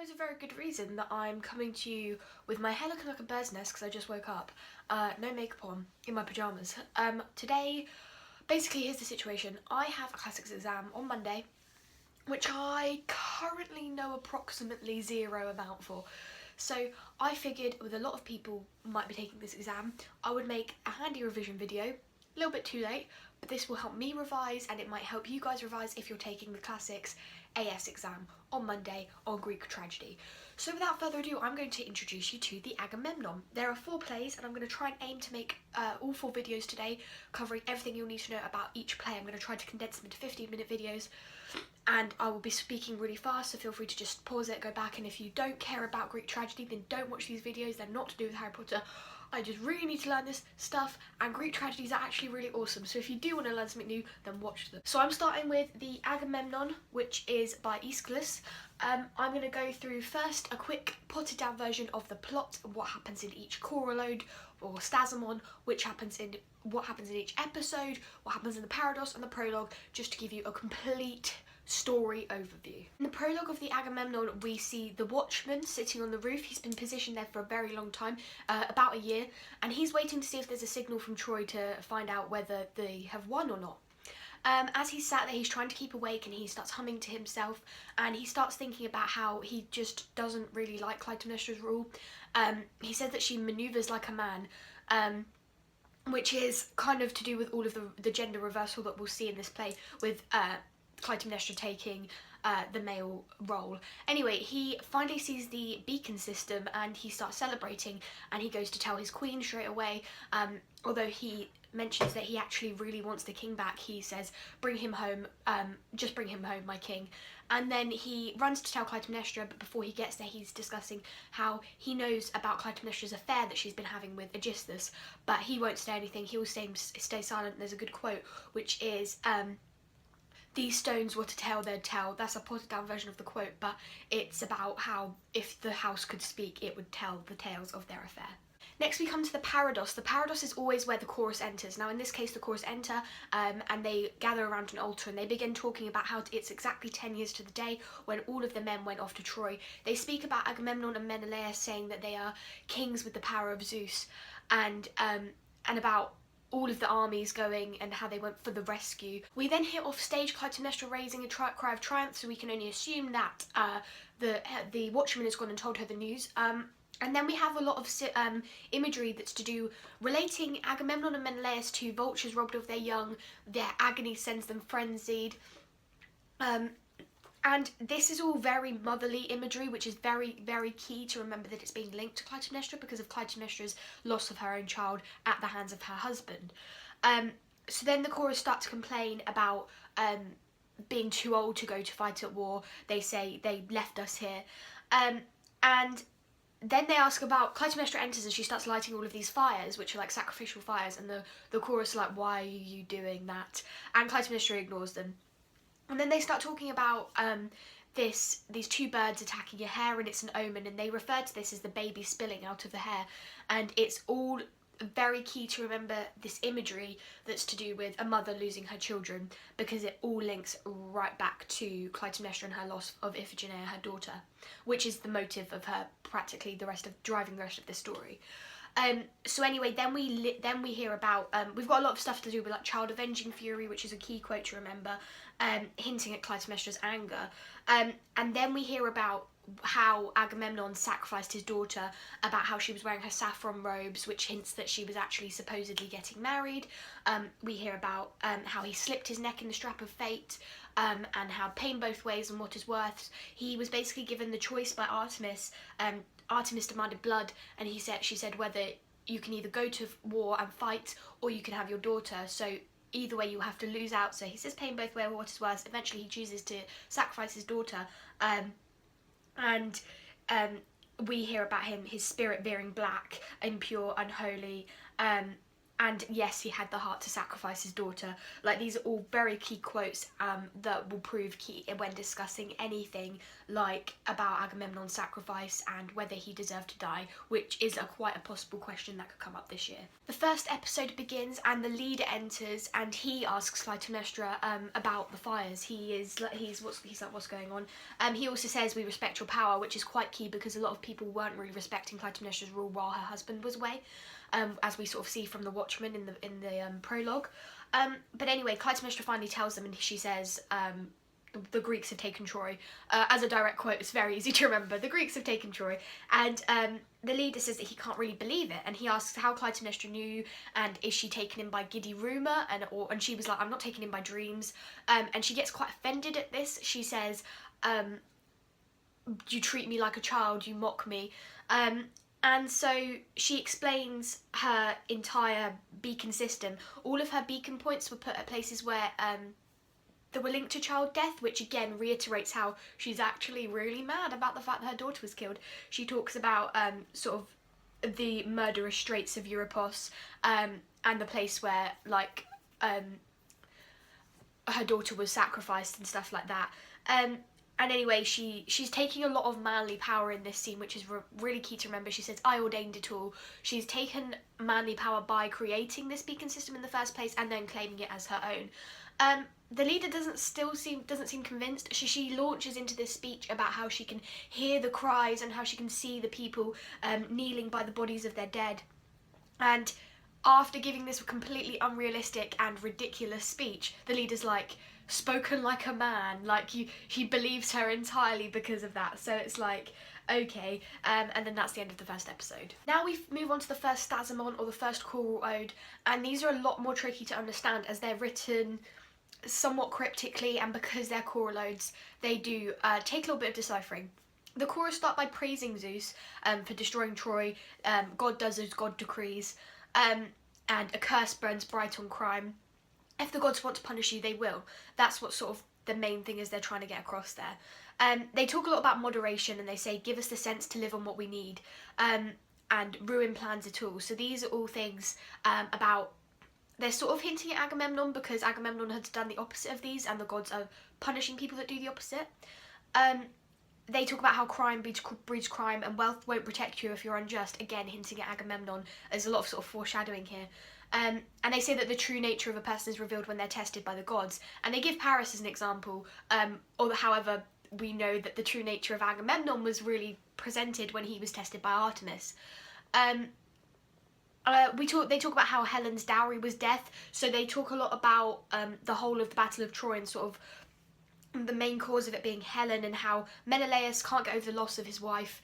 is a very good reason that I'm coming to you with my hair looking like a bird's nest because I just woke up, no makeup on, in my pyjamas. Today, basically here's the situation. I have a classics exam on Monday, which I currently know approximately zero amount for. So I figured with a lot of people might be taking this exam, I would make a handy revision video, a little bit too late, but this will help me revise and it might help you guys revise if you're taking the classics AS exam on Monday on Greek tragedy. So without further ado, I'm going to introduce you to the Agamemnon. There are 4 plays and I'm going to try and aim to make all 4 videos today, covering everything you'll need to know about each play. I'm going to try to condense them into 15-minute videos, and I will be speaking really fast, so feel free to just pause it, go back, and if you don't care about Greek tragedy, then don't watch these videos. They're not to do with Harry Potter. I just really need to learn this stuff, and Greek tragedies are actually really awesome, so if you do want to learn something new, then watch them. So I'm starting with the Agamemnon, which is by Aeschylus. I'm going to go through first a quick potted down version of the plot, what happens in each choral ode or stasamon, what happens in each episode, what happens in the parados and the prologue, just to give you a complete story overview. In the prologue of the Agamemnon, we see the watchman sitting on the roof. He's been positioned there for a very long time, about a year, and he's waiting to see if there's a signal from Troy to find out whether they have won or not. As he's sat there, he's trying to keep awake and he starts humming to himself, and he starts thinking about how he just doesn't really like Clytemnestra's rule. He said that she manoeuvres like a man, which is kind of to do with all of the gender reversal that we'll see in this play, with Clytemnestra taking the male role. Anyway, he finally sees the beacon system and he starts celebrating, and he goes to tell his queen straight away. Although he mentions that he actually really wants the king back, he says, bring him home, just bring him home, my king. And then he runs to tell Clytemnestra, but before he gets there, he's discussing how he knows about Clytemnestra's affair that she's been having with Aegisthus, but he won't say anything. He will stay silent. There's a good quote, which is, these stones were to tell their tale. That's a potted down version of the quote, but it's about how if the house could speak, it would tell the tales of their affair. Next we come to the parados. The parados is always where the chorus enters. Now in this case the chorus enter and they gather around an altar and they begin talking about how it's exactly 10 years to the day when all of the men went off to Troy. They speak about Agamemnon and Menelaus, saying that they are kings with the power of Zeus, and about all of the armies going and how they went for the rescue. We then hear off stage Clytemnestra raising a cry of triumph, so we can only assume that the watchman has gone and told her the news. And then we have a lot of imagery that's to do relating Agamemnon and Menelaus to vultures robbed of their young. Their agony sends them frenzied. And this is all very motherly imagery, which is very, very key to remember that it's being linked to Clytemnestra because of Clytemnestra's loss of her own child at the hands of her husband. So then the chorus start to complain about being too old to go to fight at war. They say they left us here. And then they ask about, Clytemnestra enters and she starts lighting all of these fires, which are like sacrificial fires, and the chorus are like, why are you doing that? And Clytemnestra ignores them. And then they start talking about these 2 birds attacking your hair, and it's an omen, and they refer to this as the baby spilling out of the hair. And it's all very key to remember this imagery that's to do with a mother losing her children, because it all links right back to Clytemnestra and her loss of Iphigenia, her daughter, which is the motive of her practically driving the rest of this story. So anyway, then we hear about, we've got a lot of stuff to do with like child avenging fury, which is a key quote to remember, hinting at Clytemnestra's anger. And then we hear about how Agamemnon sacrificed his daughter, about how she was wearing her saffron robes, which hints that she was actually supposedly getting married. We hear about how he slipped his neck in the strap of fate, and how pain both ways and what is worth. He was basically given the choice by Artemis. Artemis demanded blood, and she said whether you can either go to war and fight or you can have your daughter. So either way you have to lose out. So he says pain both ways, what is worse. Eventually he chooses to sacrifice his daughter, and we hear about his spirit veering black, impure, unholy, and yes, he had the heart to sacrifice his daughter. Like, these are all very key quotes that will prove key when discussing anything like about Agamemnon's sacrifice and whether he deserved to die, which is quite a possible question that could come up this year. The first episode begins and the leader enters and he asks Clytemnestra about the fires. He's like, what's going on? He also says, we respect your power, which is quite key because a lot of people weren't really respecting Clytemnestra's rule while her husband was away. As we sort of see from the Watchman in the prologue. But anyway, Clytemnestra finally tells them, and she says, the Greeks have taken Troy. As a direct quote, it's very easy to remember. The Greeks have taken Troy. And the leader says that he can't really believe it. And he asks how Clytemnestra knew, and is she taken in by giddy rumour? And she was like, I'm not taken in by dreams. And she gets quite offended at this. She says, you treat me like a child, you mock me. And so she explains her entire beacon system. All of her beacon points were put at places where they were linked to child death, which again reiterates how she's actually really mad about the fact that her daughter was killed. She talks about sort of the murderous straits of Euripos and the place where like her daughter was sacrificed and stuff like that. And anyway, she's taking a lot of manly power in this scene, which is really key to remember. She says, I ordained it all. She's taken manly power by creating this beacon system in the first place and then claiming it as her own. The leader doesn't seem convinced. She launches into this speech about how she can hear the cries and how she can see the people kneeling by the bodies of their dead. And after giving this completely unrealistic and ridiculous speech, the leader's like, spoken like a man, like he believes her entirely because of that. So it's like, okay, and then that's the end of the first episode. Now we move on to the first stasamon, or the first choral ode, and these are a lot more tricky to understand as they're written somewhat cryptically, and because they're choral odes, they do take a little bit of deciphering. The chorus start by praising Zeus for destroying Troy. God does as God decrees, and a curse burns bright on crime. If the gods want to punish you, they will. That's what sort of the main thing is they're trying to get across there. They talk a lot about moderation and they say, give us the sense to live on what we need, and ruin plans at all. So these are all things about, they're sort of hinting at Agamemnon because Agamemnon has done the opposite of these and the gods are punishing people that do the opposite. They talk about how crime breeds crime and wealth won't protect you if you're unjust, again hinting at Agamemnon. There's a lot of sort of foreshadowing here. And they say that the true nature of a person is revealed when they're tested by the gods. And they give Paris as an example, however, we know that the true nature of Agamemnon was really presented when he was tested by Artemis. They talk about how Helen's dowry was death, so they talk a lot about the whole of the Battle of Troy and sort of the main cause of it being Helen and how Menelaus can't get over the loss of his wife.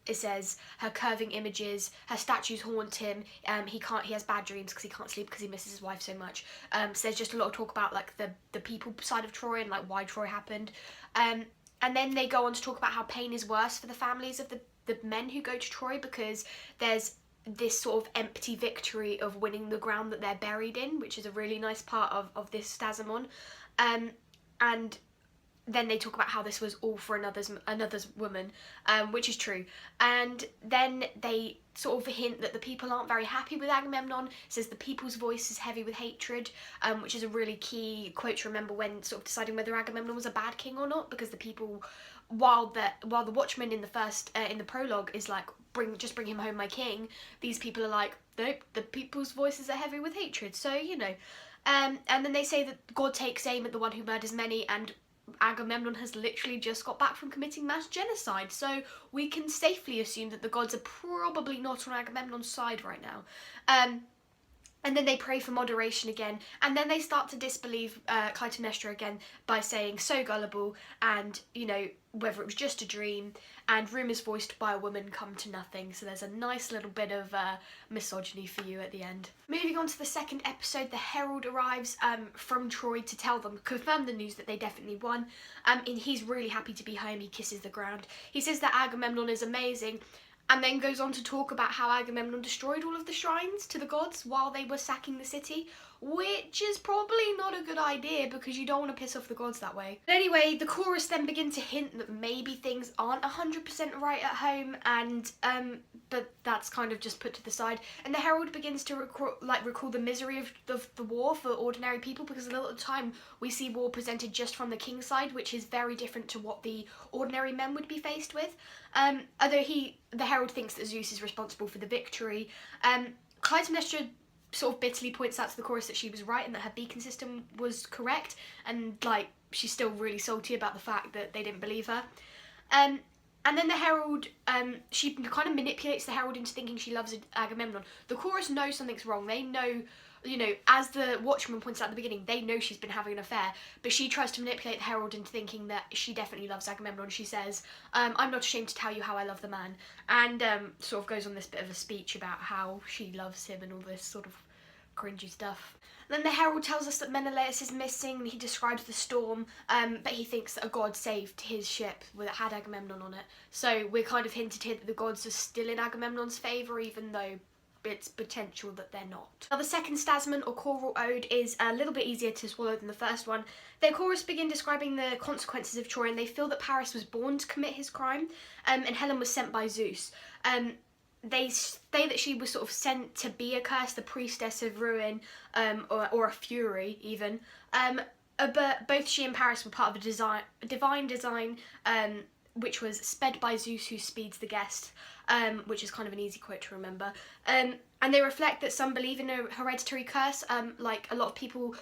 It says her curving images, her statues haunt him. He has bad dreams because he can't sleep because he misses his wife so much. So there's just a lot of talk about like the people side of Troy and like why Troy happened. And then they go on to talk about how pain is worse for the families of the men who go to Troy because there's this sort of empty victory of winning the ground that they're buried in, which is a really nice part of this stasamon. And then they talk about how this was all for another's woman, which is true. And then they sort of hint that the people aren't very happy with Agamemnon. It says the people's voice is heavy with hatred, which is a really key quote to remember when sort of deciding whether Agamemnon was a bad king or not, because the people, while the Watchman in the first in the prologue is like, just bring him home, my king, these people are like, nope, the people's voices are heavy with hatred. So, you know. And then they say that God takes aim at the one who murders many, and Agamemnon has literally just got back from committing mass genocide, so we can safely assume that the gods are probably not on Agamemnon's side right now. And then they pray for moderation again, and then they start to disbelieve Clytemnestra again by saying so gullible, and you know, whether it was just a dream, and rumours voiced by a woman come to nothing. So there's a nice little bit of misogyny for you at the end. Moving on to the second episode, the Herald arrives from Troy to confirm the news that they definitely won. And he's really happy to be home. He kisses the ground. He says that Agamemnon is amazing, and then goes on to talk about how Agamemnon destroyed all of the shrines to the gods while they were sacking the city, which is probably not a good idea because you don't want to piss off the gods that way. But anyway, the chorus then begin to hint that maybe things aren't 100% right at home, and but that's kind of just put to the side. And the herald begins to recall the misery of the war for ordinary people, because a lot of the time we see war presented just from the king's side, which is very different to what the ordinary men would be faced with. Although the herald thinks that Zeus is responsible for the victory, Clytemnestra sort of bitterly points out to the chorus that she was right and that her beacon system was correct, and like she's still really salty about the fact that they didn't believe her. And then the herald, she kind of manipulates the herald into thinking she loves Agamemnon. The chorus knows something's wrong. They know, you know, as the watchman points out at the beginning, they know she's been having an affair, but she tries to manipulate the herald into thinking that she definitely loves Agamemnon. She says, I'm not ashamed to tell you how I love the man, and sort of goes on this bit of a speech about how she loves him and all this sort of cringy stuff. Then the herald tells us that Menelaus is missing, and he describes the storm, but he thinks that a god saved his ship that had Agamemnon on it. So we're kind of hinted here that the gods are still in Agamemnon's favour, even though it's potential that they're not. Now the second stasmen, or choral ode, is a little bit easier to swallow than the first one. Their chorus begin describing the consequences of Troy, and they feel that Paris was born to commit his crime, and Helen was sent by Zeus. They say that she was sort of sent to be a curse, the priestess of ruin, or a fury even. But both she and Paris were part of a divine design, which was sped by Zeus, who speeds the guest, which is kind of an easy quote to remember. And they reflect that some believe in a hereditary curse, like a lot of people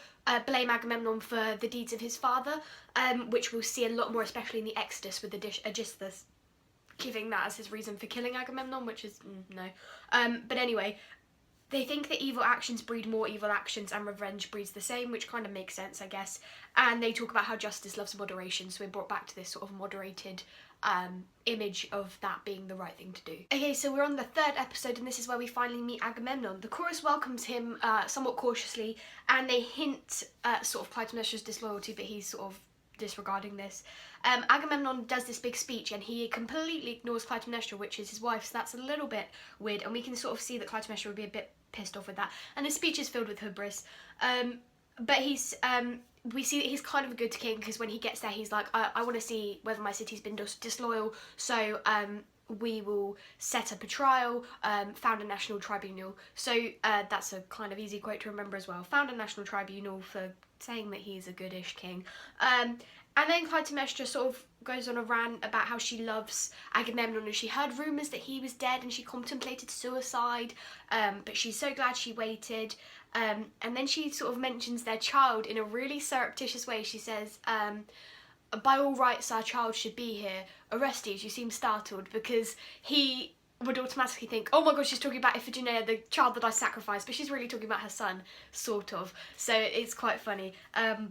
blame Agamemnon for the deeds of his father, which we'll see a lot more, especially in the Exodus with Aegisthus giving that as his reason for killing Agamemnon, which is no. But anyway, they think that evil actions breed more evil actions and revenge breeds the same, which kind of makes sense, I guess. And they talk about how justice loves moderation, so we're brought back to this sort of moderated image of that being the right thing to do. Okay, so we're on the third episode, and this is where we finally meet Agamemnon. The chorus welcomes him somewhat cautiously, and they hint at sort of Clytemnestra's disloyalty, but he's sort of disregarding this. Agamemnon does this big speech, and he completely ignores Clytemnestra, which is his wife, so that's a little bit weird, and we can sort of see that Clytemnestra would be a bit pissed off with that, and his speech is filled with hubris. But we see that he's kind of a good king, because when he gets there he's like, I want to see whether my city's been disloyal, so we will set up a trial, found a national tribunal. So that's a kind of easy quote to remember as well. Found a national tribunal for saying that he's a goodish king. And then Clytemnestra sort of goes on a rant about how she loves Agamemnon, and she heard rumours that he was dead and she contemplated suicide, but she's so glad she waited. And then she sort of mentions their child in a really surreptitious way. She says, by all rights our child should be here. Orestes, you seem startled, because he would automatically think, oh my god, she's talking about Iphigenia, the child that I sacrificed, but she's really talking about her son, sort of. So it's quite funny,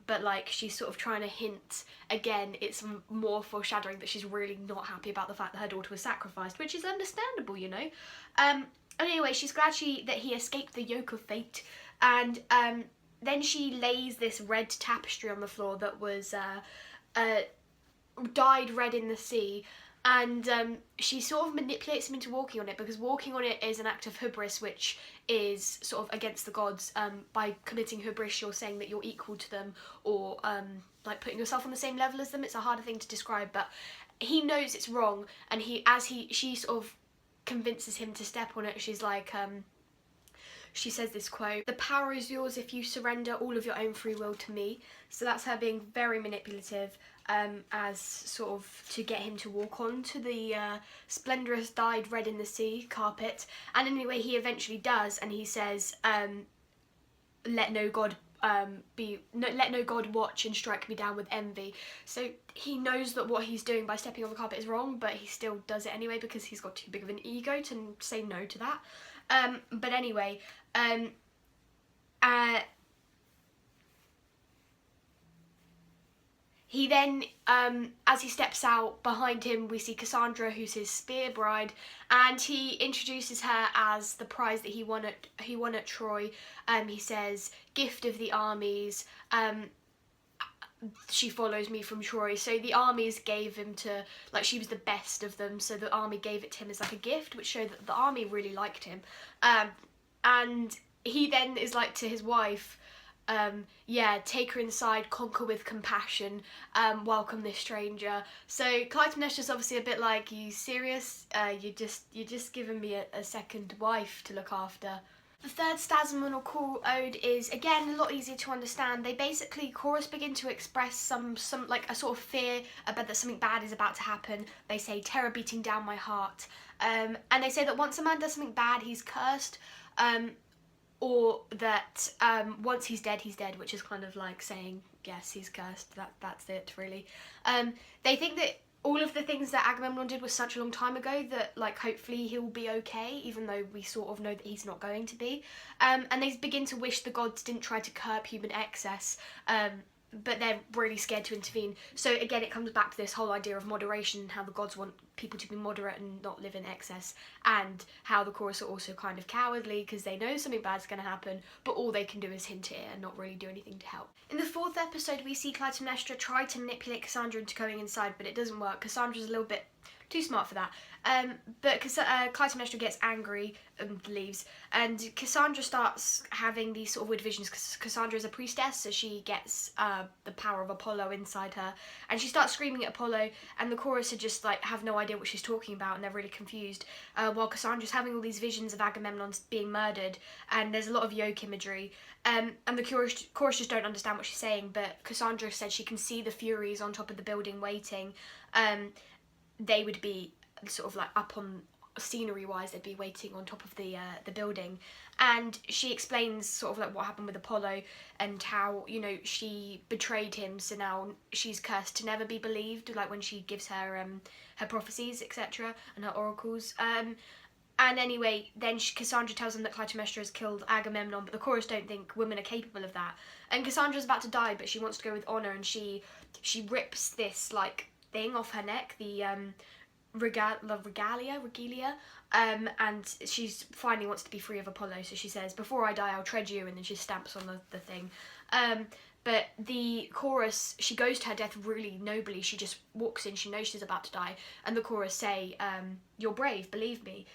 but like she's sort of trying to hint, again, it's more foreshadowing that she's really not happy about the fact that her daughter was sacrificed, which is understandable, you know. Anyway, she's glad that he escaped the yoke of fate, and then she lays this red tapestry on the floor that was dyed red in the sea, and she sort of manipulates him into walking on it, because walking on it is an act of hubris, which is sort of against the gods. By committing hubris, you're saying that you're equal to them, or like putting yourself on the same level as them. It's a harder thing to describe, but he knows it's wrong, and she sort of convinces him to step on it. She's like, she says this quote, "The power is yours if you surrender all of your own free will to me." So that's her being very manipulative, as sort of to get him to walk on to the splendorous dyed red in the sea carpet. And anyway, he eventually does, and he says, let no god watch and strike me down with envy. So he knows that what he's doing by stepping on the carpet is wrong, but he still does it anyway because he's got too big of an ego to say no to that. But anyway, he then, as he steps out, behind him we see Cassandra, who's his spear bride, and he introduces her as the prize that he won at Troy. He says, "Gift of the armies, she follows me from Troy." So the armies gave him to, like, she was the best of them, so the army gave it to him as like a gift, which showed that the army really liked him. And he then is like to his wife, yeah, take her inside, conquer with compassion, welcome this stranger. So Clytemnestra's obviously a bit like, you serious? You're just giving me a second wife to look after. The third stasamon or choral ode is, again, a lot easier to understand. They basically, chorus begin to express some like a sort of fear about that something bad is about to happen. They say, terror beating down my heart. And they say that once a man does something bad, he's cursed. Or that once he's dead, which is kind of like saying, yes, he's cursed, that's it, really. They think that all of the things that Agamemnon did was such a long time ago that, like, hopefully he'll be okay, even though we sort of know that he's not going to be. And they begin to wish the gods didn't try to curb human excess, but they're really scared to intervene. So again, it comes back to this whole idea of moderation and how the gods want people to be moderate and not live in excess, and how the chorus are also kind of cowardly because they know something bad's going to happen, but all they can do is hint it and not really do anything to help. In the fourth episode, we see Clytemnestra try to manipulate Cassandra into going inside, but it doesn't work. Cassandra's a little bit too smart for that. But Clytemnestra gets angry and leaves, and Cassandra starts having these sort of weird visions, because Cassandra is a priestess, so she gets the power of Apollo inside her, and she starts screaming at Apollo, and the chorus are just like have no idea what she's talking about, and they're really confused, while Cassandra's having all these visions of Agamemnon being murdered, and there's a lot of yoke imagery, and the chorus just don't understand what she's saying, but Cassandra said she can see the Furies on top of the building waiting. They would be sort of like up on scenery wise, they'd be waiting on top of the building, and she explains sort of like what happened with Apollo and how, you know, she betrayed him, so now she's cursed to never be believed, like when she gives her her prophecies, etc., and her oracles. And anyway, then Cassandra tells them that Clytemnestra has killed Agamemnon, but the chorus don't think women are capable of that. And Cassandra's about to die, but she wants to go with honour, and she rips this like thing off her neck, the regalia, and she's finally wants to be free of Apollo, so she says, before I die I'll tread you, and then she stamps on the thing. But the chorus, she goes to her death really nobly. She just walks in, she knows she's about to die, and the chorus say, you're brave, believe me,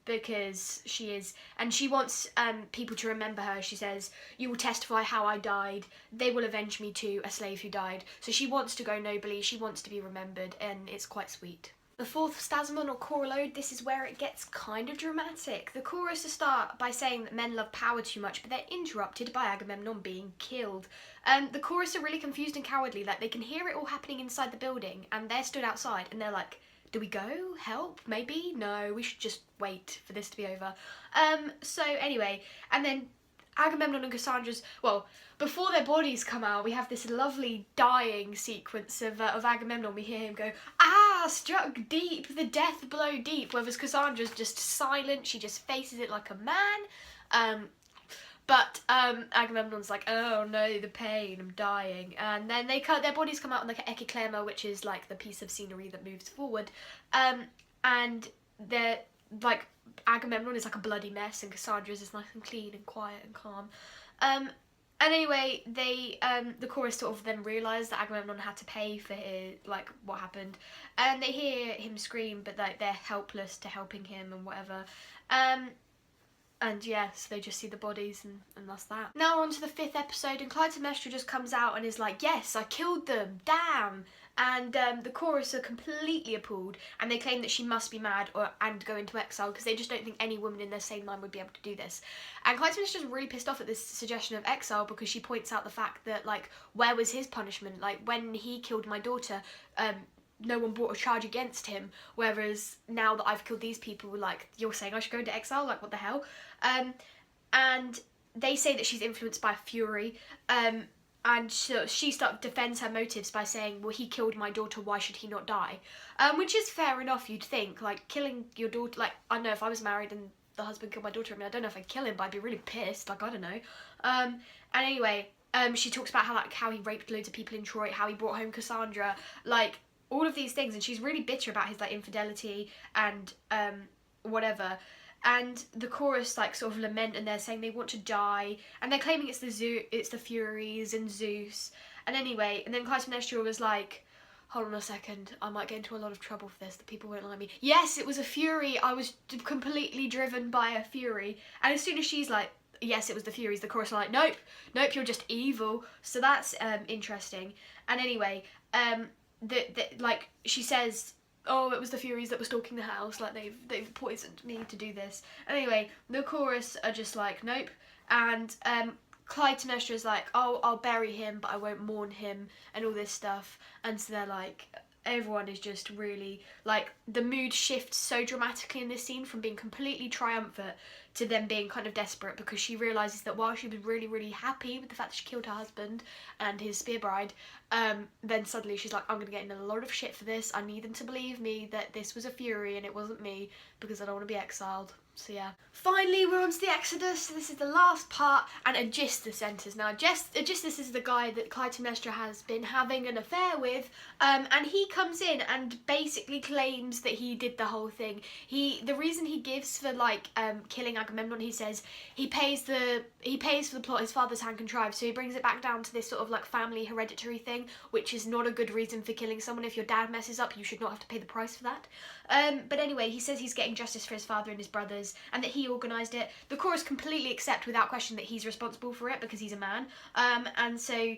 because she is, and she wants people to remember her. She says, you will testify how I died, they will avenge me too, a slave who died. So she wants to go nobly, she wants to be remembered, and it's quite sweet. The fourth stasamon or choral ode, this is where it gets kind of dramatic. The chorus start by saying that men love power too much, but they're interrupted by Agamemnon being killed. The chorus are really confused and cowardly, like they can hear it all happening inside the building, and they're stood outside, and they're like, do we go? Help? Maybe? No, we should just wait for this to be over. So anyway, and then Agamemnon and Cassandra's, well, before their bodies come out, we have this lovely dying sequence of Agamemnon. We hear him go, ah, struck deep, the death blow deep, whereas Cassandra's just silent, she just faces it like a man. But Agamemnon's like, oh no, the pain, I'm dying. And then their bodies come out on like an ekiclema, which is like the piece of scenery that moves forward. And they're like, Agamemnon is like a bloody mess, and Cassandra's is nice and clean and quiet and calm. And anyway, the chorus sort of then realise that Agamemnon had to pay for his, like, what happened. And they hear him scream, but like they're helpless to helping him and whatever. And yes, they just see the bodies, and that's that. Now on to the fifth episode, and Clytemnestra just comes out and is like, yes, I killed them, damn! And the chorus are completely appalled, and they claim that she must be mad and go into exile, because they just don't think any woman in their sane mind would be able to do this. And Clytemnestra's really pissed off at this suggestion of exile, because she points out the fact that, like, where was his punishment? Like, when he killed my daughter, no one brought a charge against him, whereas now that I've killed these people, like, you're saying I should go into exile? Like, what the hell? And they say that she's influenced by fury, and so she defends her motives by saying, well, he killed my daughter, why should he not die? Which is fair enough, you'd think. Like, killing your daughter, like, I don't know, if I was married and the husband killed my daughter, I mean, I don't know if I'd kill him, but I'd be really pissed, like, I don't know. And anyway, she talks about how he raped loads of people in Troy, how he brought home Cassandra, like, all of these things, and she's really bitter about his, like, infidelity and whatever. And the chorus, like, sort of lament, and they're saying they want to die, and they're claiming it's the Furies and Zeus. And anyway, and then Clytemnestra was like, hold on a second, I might get into a lot of trouble for this, the people won't like me. Yes, it was a Fury, I was completely driven by a Fury. And as soon as she's like, yes, it was the Furies. The chorus are like, nope, you're just evil. So that's interesting. And anyway, like she says, oh, it was the Furies that were stalking the house, like they've poisoned me to do this. And anyway, the chorus are just like, nope. And Clytemnestra is like, oh, I'll bury him, but I won't mourn him, and all this stuff. And so they're like, everyone is just really, like, the mood shifts so dramatically in this scene from being completely triumphant to them being kind of desperate, because she realises that while she was really, really happy with the fact that she killed her husband and his spear bride, then suddenly she's like, I'm going to get in a lot of shit for this. I need them to believe me that this was a Fury and it wasn't me, because I don't want to be exiled. So yeah. Finally, we're on to the Exodus. This is the last part, and Aegisthus enters. Now, Aegisthus is the guy that Clytemnestra has been having an affair with, and he comes in and basically claims that he did the whole thing. The reason he gives for, like, killing Agamemnon, he says he pays for the plot his father's hand contrived, so he brings it back down to this sort of, like, family hereditary thing, which is not a good reason for killing someone. If your dad messes up, you should not have to pay the price for that. But anyway, he says he's getting justice for his father and his brothers, and that he organised it. The chorus completely accept without question that he's responsible for it because he's a man. And so,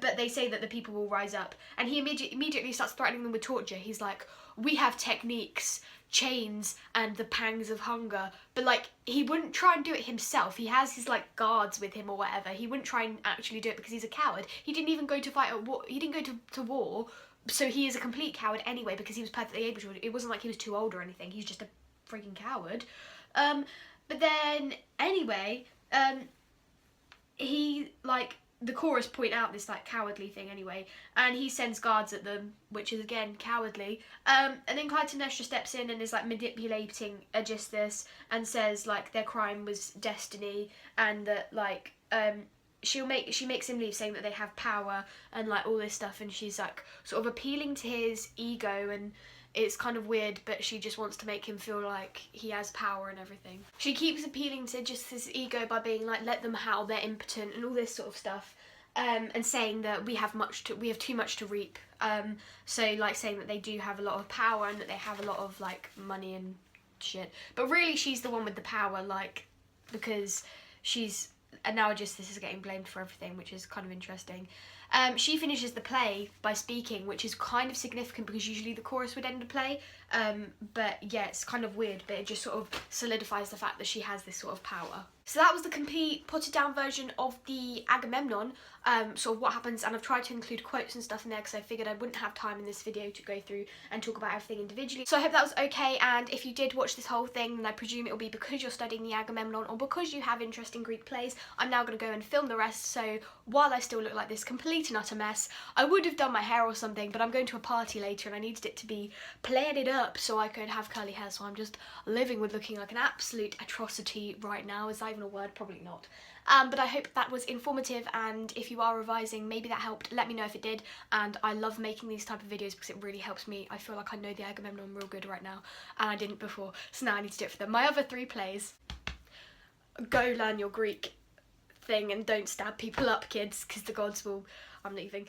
but they say that the people will rise up, and he immediately starts threatening them with torture. He's like, we have techniques, chains, and the pangs of hunger. But, like, he wouldn't try and do it himself. He has his, like, guards with him or whatever. He wouldn't try and actually do it because he's a coward. He didn't even go to fight at war. He didn't go to war. So he is a complete coward anyway, because he was perfectly able to. It wasn't like he was too old or anything. He's just a freaking coward. But then, anyway, he, like, the chorus point out this, like, cowardly thing anyway, and he sends guards at them, which is, again, cowardly. And then Clytemnestra steps in and is, like, manipulating Aegisthus and says, like, their crime was destiny, and that, like, she makes him leave, saying that they have power and, like, all this stuff, and she's, like, sort of appealing to his ego, and it's kind of weird, but she just wants to make him feel like he has power and everything. She keeps appealing to just his ego by being like, let them howl, they're impotent, and all this sort of stuff, and saying that we have too much to reap. So, like, saying that they do have a lot of power and that they have a lot of, like, money and shit. But really, she's the one with the power, like, because and now Aegisthus is getting blamed for everything, which is kind of interesting. She finishes the play by speaking, which is kind of significant because usually the chorus would end a play. But yeah, it's kind of weird, but it just sort of solidifies the fact that she has this sort of power. So that was the complete potted down version of the Agamemnon, sort of what happens, and I've tried to include quotes and stuff in there because I figured I wouldn't have time in this video to go through and talk about everything individually. So I hope that was okay, and if you did watch this whole thing, then I presume it will be because you're studying the Agamemnon or because you have interest in Greek plays. I'm now going to go and film the rest, so while I still look like this complete and utter mess, I would have done my hair or something, but I'm going to a party later and I needed it to be plaited up so I could have curly hair, so I'm just living with looking like an absolute atrocity right now. Is that even a word? Probably not. But I hope that was informative, and if you are revising, maybe that helped. Let me know if it did, and I love making these type of videos because it really helps me. I feel like I know the Agamemnon real good right now, and I didn't before, so now I need to do it for them. My other 3 plays, go learn your Greek thing and don't stab people up, kids, because the gods will... I'm leaving.